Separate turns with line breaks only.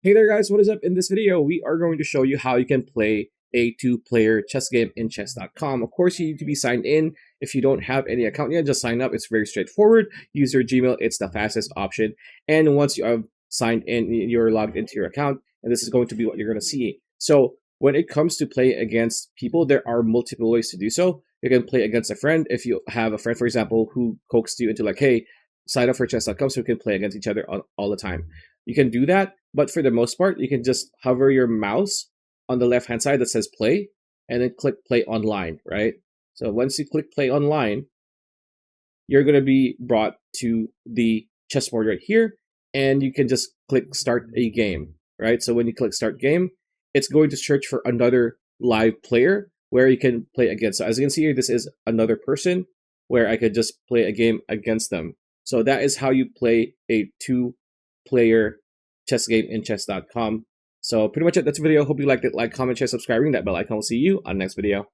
Hey there guys, what is up? In this video, we are going to show you how you can play a two-player chess game in chess.com. Of course, you need to be signed in. If you don't have any account yet, just sign up. It's very straightforward. Use your Gmail, it's the fastest option. And once you have signed in, you're logged into your account, and this is going to be what you're going to see. So when it comes to play against people, there are multiple ways to do so. You can play against a friend. If you have a friend, for example, who coaxed you into like, hey, sign up for chess.com so we can play against each other all the time. You can do that, but for the most part, you can just hover your mouse on the left-hand side that says play, and then click play online, right? So once you click play online, you're going to be brought to the chessboard right here, and you can just click start a game, right? So when you click start game, it's going to search for another live player where you can play against. So as you can see here, this is another person where I could just play a game against them. So that is how you play a two-player chess game in chess.com. So pretty much it. That's the video. Hope you liked it. Like, comment, share, subscribe, ring that bell icon. We'll see you on the next video.